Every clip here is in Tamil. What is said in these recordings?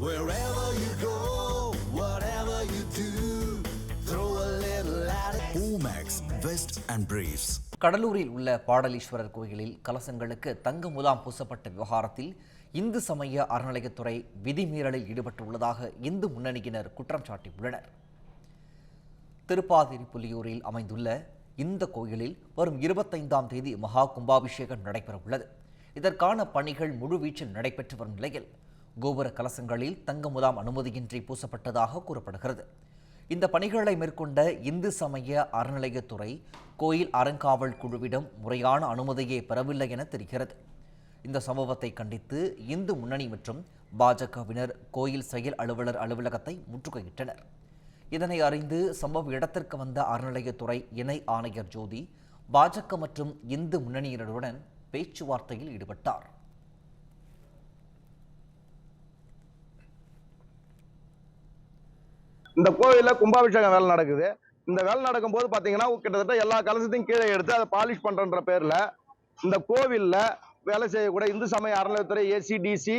Wherever you go, whatever you do, throw a little at it. Omax, Vest and Briefs. கடலூரில் உள்ள பாடலீஸ்வரர் கோயிலில் கலசங்களுக்கு தங்க முலாம் பூசப்பட்ட விவகாரத்தில் இந்து சமய அறநிலையத்துறை விதிமீறலில் ஈடுபட்டுள்ளதாக இந்து முன்னணியினர் குற்றம் சாட்டியுள்ளனர். திருப்பாதிரி புலியூரில் அமைந்துள்ள இந்த கோயிலில் வரும் 25ஆம் தேதி மகா கும்பாபிஷேகம் நடைபெறவுள்ளது. இதற்கான பணிகள் முழுவீச்சில் நடைபெற்று வரும் நிலையில் கோபுர கலசங்களில் தங்க முலாம் அனுமதியின்றி பூசப்பட்டதாக கூறப்படுகிறது. இந்த பணிகளை மேற்கொண்ட இந்து சமய அறநிலையத்துறை கோயில் அறங்காவல் குழுவிடம் முறையான அனுமதியை பெறவில்லை என தெரிகிறது. இந்த சம்பவத்தை கண்டித்து இந்து முன்னணி மற்றும் பாஜகவினர் கோயில் செயல் அலுவலர் அலுவலகத்தை முற்றுகையிட்டனர். இதனை அறிந்து சம்பவ இடத்திற்கு வந்த அறநிலையத்துறை இணை ஆணையர் ஜோதி பாஜக மற்றும் இந்து முன்னணியினருடன் பேச்சுவார்த்தையில் ஈடுபட்டார். இந்த கோவிலில் கும்பாபிஷேகம் வேலை நடக்குது. இந்த வேலை நடக்கும் போது பார்த்தீங்கன்னா கிட்டத்தட்ட எல்லா கலசத்தையும் கீழே எடுத்து அதை பாலிஷ் பண்ணுறன்ற பேரில் இந்த கோவிலில் வேலை செய்யக்கூடிய இந்து சமய அறநிலையத்துறை ஏசிடிசி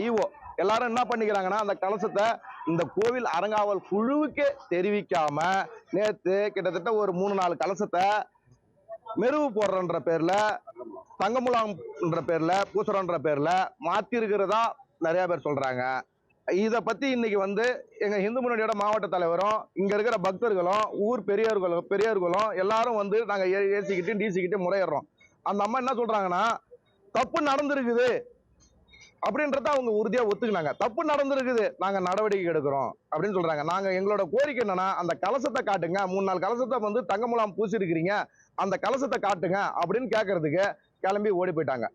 இஓ எல்லாரும் என்ன பண்ணிக்கிறாங்கன்னா அந்த கலசத்தை இந்த கோவில் அறங்காவல் குழுவுக்கு தெரிவிக்காம நேற்று கிட்டத்தட்ட ஒரு 3-4 கலசத்தை மெருகு போடுறன்ற பேர்ல தங்கமுலாம்ன்ற பேர்ல பூசுறன்ற பேர்ல மாத்தி இருக்கிறதா நிறைய பேர் சொல்றாங்க. இதை பத்தி இன்னைக்கு எங்க இந்து முன்னணியோட மாவட்ட தலைவரும் இங்க இருக்கிற பக்தர்களும் ஊர் பெரியவர்களும் எல்லாரும் நாங்க ஏசிக்கிட்டு டிசிக்கிட்டு முறையிடுறோம். அந்த அம்மா என்ன சொல்றாங்கன்னா தப்பு நடந்திருக்குது அப்படின்றத அவங்க உறுதியா ஒத்துக்கினாங்க. தப்பு நடந்திருக்குது, நாங்க நடவடிக்கை எடுக்கிறோம் அப்படின்னு சொல்றாங்க. நாங்க எங்களோட கோரிக்கை என்னன்னா அந்த கலசத்தை காட்டுங்க, 3-4 கலசத்தை தங்க முலாம் பூசி இருக்கிறீங்க, அந்த கலசத்தை காட்டுங்க அப்படின்னு கேட்கறதுக்கு கிளம்பி ஓடி போயிட்டாங்க.